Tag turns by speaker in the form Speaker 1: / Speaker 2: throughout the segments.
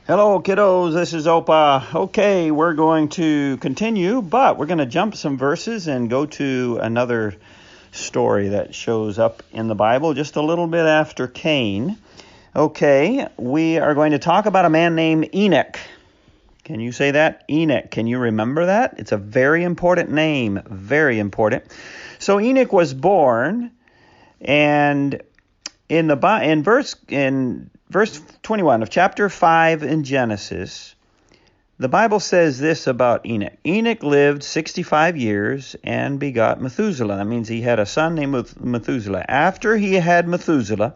Speaker 1: Hello, kiddos. This is Opa. Okay, we're going to continue, but we're going to jump some verses and go to another story that shows up in the Bible just a little bit after Cain. Okay, we are going to talk about a man named Enoch. Can you say that? Enoch. Can you remember that? It's a very important name. Very important. So Enoch was born, and in verse 21 of chapter 5 in Genesis, the Bible says this about Enoch. Enoch lived 65 years and begot Methuselah. That means he had a son named Methuselah. After he had Methuselah,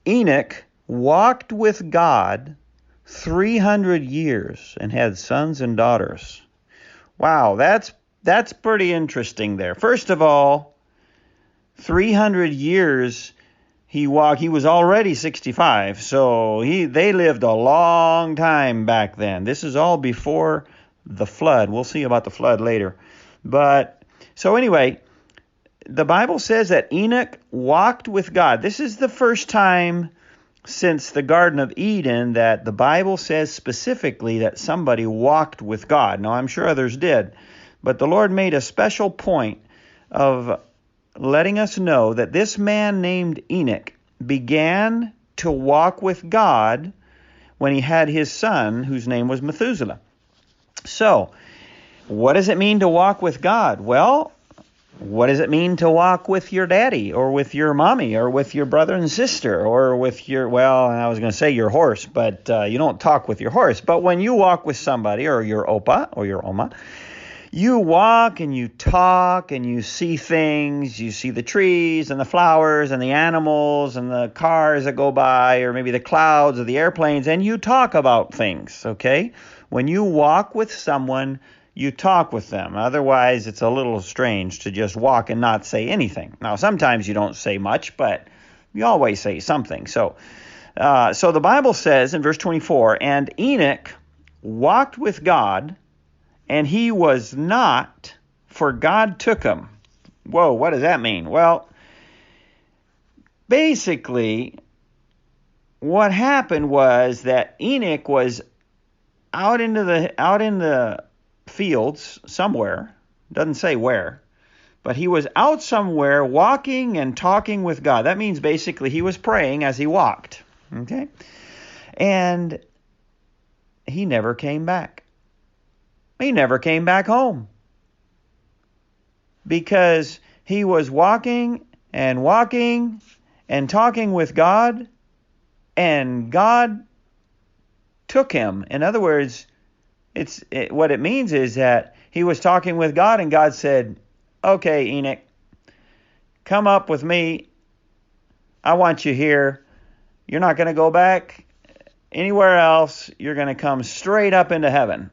Speaker 1: Enoch walked with God 300 years and had sons and daughters. Wow, that's pretty interesting there. First of all, 300 years he walked. He was already 65, so they lived a long time back then. This is all before the flood. We'll see about the flood later. But so anyway, the Bible says that Enoch walked with God. This is the first time since the Garden of Eden that the Bible says specifically that somebody walked with God. Now, I'm sure others did, but the Lord made a special point of letting us know that this man named Enoch began to walk with God when he had his son, whose name was Methuselah. So, what does it mean to walk with God? Well, what does it mean to walk with your daddy or with your mommy or with your brother and sister or with I was going to say your horse, but you don't talk with your horse. But when you walk with somebody or your opa or your oma, you walk and you talk and you see things. You see the trees and the flowers and the animals and the cars that go by, or maybe the clouds or the airplanes, and you talk about things, okay? When you walk with someone, you talk with them. Otherwise, it's a little strange to just walk and not say anything. Now, sometimes you don't say much, but you always say something. So the Bible says in verse 24, and Enoch walked with God, and he was not, for God took him. Whoa, what does that mean? Well, basically, what happened was that Enoch was out in the fields somewhere. Doesn't say where, but he was out somewhere walking and talking with God. That means basically he was praying as he walked. Okay? And he never came back. He never came back home because he was walking and talking with God, and God took him. In other words, what it means is that he was talking with God, and God said, okay, Enoch, come up with me. I want you here. You're not going to go back anywhere else. You're going to come straight up into heaven.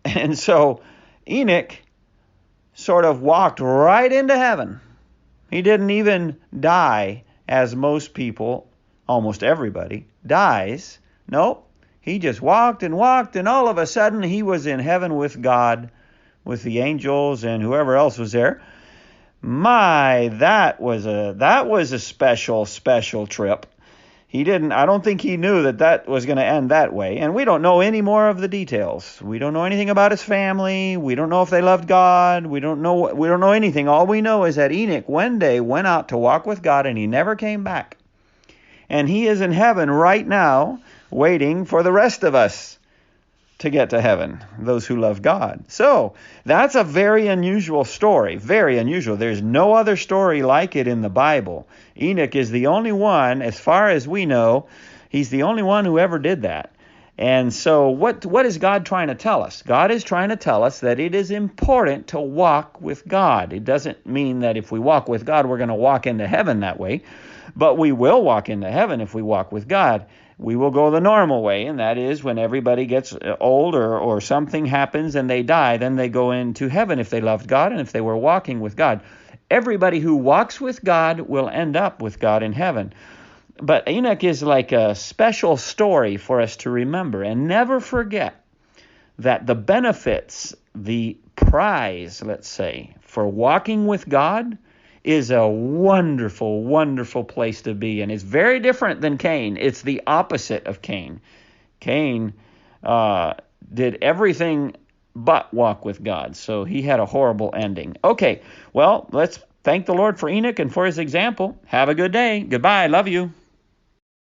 Speaker 1: And so Enoch sort of walked right into heaven. He didn't even die as most people, almost everybody, dies. Nope. He just walked, and all of a sudden he was in heaven with God, with the angels and whoever else was there. My, that was a special trip. I don't think he knew that was going to end that way. And we don't know any more of the details. We don't know anything about his family. We don't know if they loved God. We don't know anything. All we know is that Enoch one day went out to walk with God, and he never came back. And he is in heaven right now, waiting for the rest of us to get to heaven, those who love God. So that's a very unusual story, very unusual. There's no other story like it in the Bible. Enoch is the only one, as far as we know, he's the only one who ever did that. And so what is God trying to tell us? God is trying to tell us that it is important to walk with God. It doesn't mean that if we walk with God, we're going to walk into heaven that way, but we will walk into heaven if we walk with God. We will go the normal way, and that is when everybody gets old or something happens and they die, then they go into heaven if they loved God and if they were walking with God. Everybody who walks with God will end up with God in heaven. But Enoch is like a special story for us to remember, and never forget that the benefits, the prize, let's say, for walking with God is a wonderful, wonderful place to be. And it's very different than Cain. It's the opposite of Cain. Cain did everything but walk with God. So he had a horrible ending. Okay, well, let's thank the Lord for Enoch and for his example. Have a good day. Goodbye. Love you.